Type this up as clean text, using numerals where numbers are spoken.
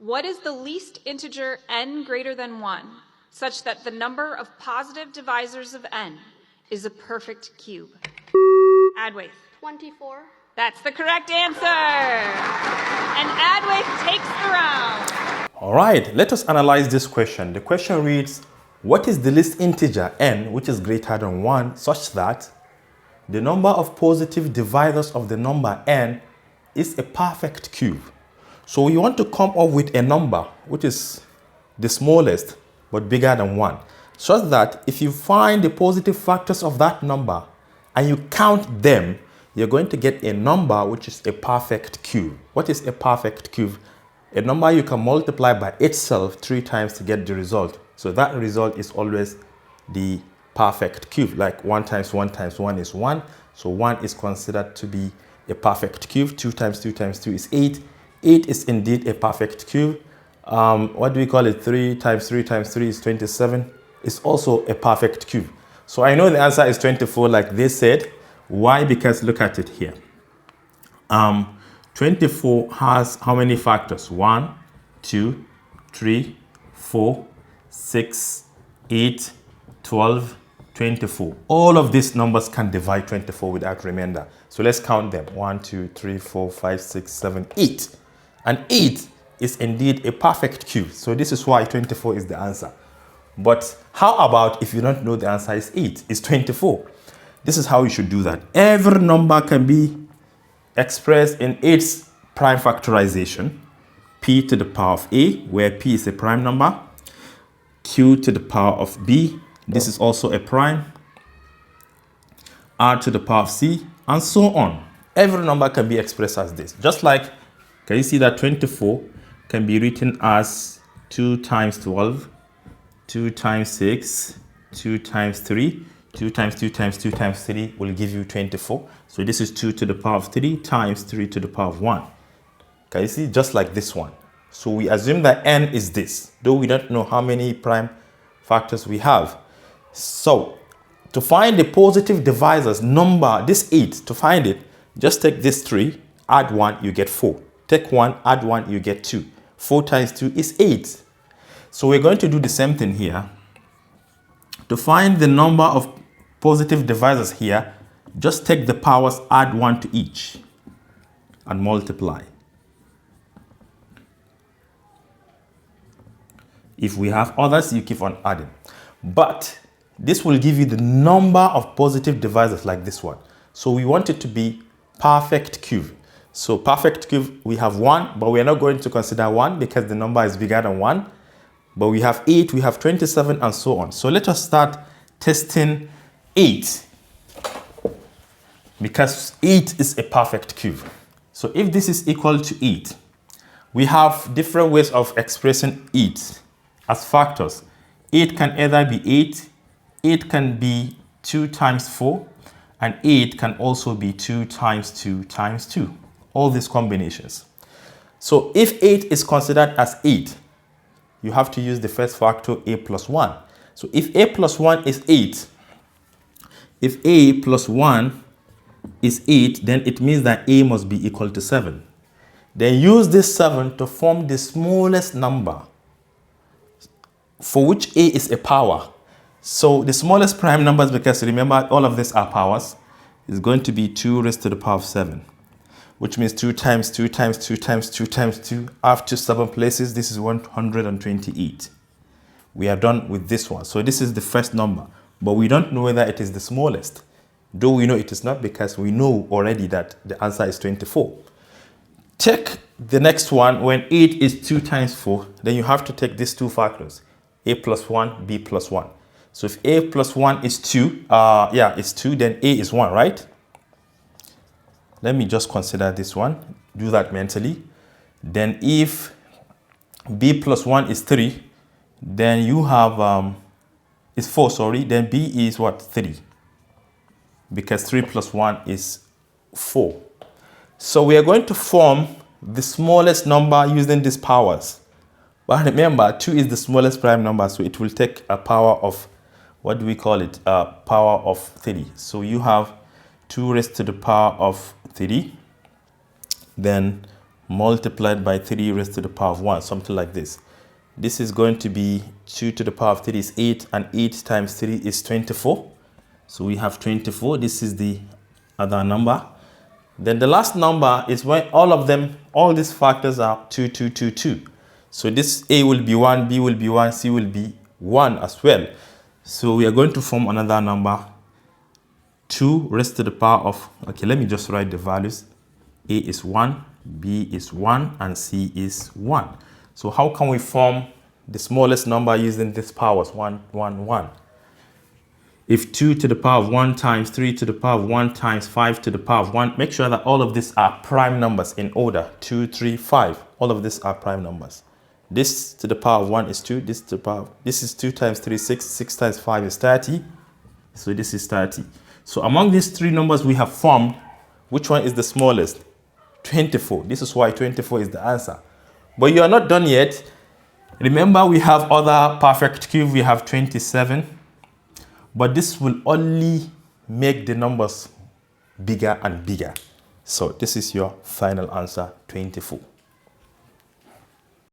What is the least integer n greater than 1, such that the number of positive divisors of n is a perfect cube? Adwaith. 24. That's the correct answer. And Adwaith takes the round. All right, let us analyze this question. The question reads, what is the least integer n which is greater than 1 such that the number of positive divisors of the number n is a perfect cube? So we want to come up with a number which is the smallest but bigger than 1, such that if you find the positive factors of that number and you count them, you're going to get a number which is a perfect cube. What is a perfect cube? A number you can multiply by itself 3 times to get the result. So that result is always the perfect cube, like 1 times 1 times 1 is 1. So 1 is considered to be a perfect cube. 2 times 2 times 2 is 8. 8 is indeed a perfect cube. What do we call it? 3 times 3 times 3 is 27. It's also a perfect cube. So I know the answer is 24 like they said. Why? Because look at it here. 24 has how many factors? 1, 2, 3, 4, 6, 8, 12, 24. All of these numbers can divide 24 without remainder. So let's count them. 1, 2, 3, 4, 5, 6, 7, 8. And 8 is indeed a perfect cube. So this is why 24 is the answer. But how about if you don't know the answer is 8? It's 24. This is how you should do that. Every number can be expressed in its prime factorization. P to the power of A, where P is a prime number. Q to the power of B. This is also a prime. R to the power of C, and so on. Every number can be expressed as this. Just like, can you see that 24 can be written as 2 times 12, 2 times 6, 2 times 3, 2 times 2 times 2 times 3 will give you 24. So this is 2 to the power of 3 times 3 to the power of 1. Can you see? Just like this one. So we assume that n is this, though we don't know how many prime factors we have. So to find the positive divisors number, this 8, to find it, just take this 3, add 1, you get 4. Take 1, add 1, you get 2. 4 times 2 is 8. So we're going to do the same thing here. To find the number of positive divisors here, just take the powers, add 1 to each, and multiply. If we have others, you keep on adding. But this will give you the number of positive divisors like this one. So we want it to be perfect cube. So perfect cube, we have 1, but we are not going to consider 1 because the number is bigger than 1. But we have 8, we have 27, and so on. So let us start testing 8. Because 8 is a perfect cube. So if this is equal to 8, we have different ways of expressing 8 as factors. 8 can either be 8, 8 can be 2 times 4, and 8 can also be 2 times 2 times 2. All these combinations. So if 8 is considered as 8, you have to use the first factor, a plus 1. So if a plus 1 is 8, if a plus 1 is 8, then it means that a must be equal to 7. Then use this 7 to form the smallest number for which a is a power. So the smallest prime numbers, because remember all of these are powers, is going to be 2 raised to the power of 7. Which means 2 times 2 times 2 times 2 times 2 after 7 places. This is 128. We are done with this one. So this is the first number, but we don't know whether it is the smallest. Though we know it is not, because we know already that the answer is 24. Take the next one. When 8 is 2 times 4, then you have to take these two factors, a plus 1, b plus 1. So if a plus 1 is 2, it's 2, then a is 1, right? Let me just consider this one. Do that mentally. Then if b plus 1 is 3, then you have, it's 4, sorry. Then b is what? 3. Because 3 plus 1 is 4. So we are going to form the smallest number using these powers. But remember, 2 is the smallest prime number, so it will take a power of, what do we call it? Power of 3. So you have 2 raised to the power of 3, then multiplied by 3 raised to the power of 1, something like this. This is going to be 2 to the power of 3 is 8, and 8 times 3 is 24. So we have 24. This is the other number. Then the last number is when all these factors are 2, 2, 2, 2. So this A will be 1, B will be 1, C will be 1 as well. So we are going to form another number, 2 raised to the power of, okay, let me just write the values. A is 1, B is 1, and C is 1. So how can we form the smallest number using these powers, 1, 1, 1? If 2 to the power of 1 times 3 to the power of 1 times 5 to the power of 1, make sure that all of these are prime numbers in order, 2, 3, 5. All of these are prime numbers. This to the power of 1 is 2, this to the power, this is 2 times 3, 6, 6 times 5 is 30. So this is 30. So among these three numbers we have formed, which one is the smallest? 24. This is why 24 is the answer. But you are not done yet. Remember, we have other perfect cube. We have 27. But this will only make the numbers bigger and bigger. So this is your final answer, 24.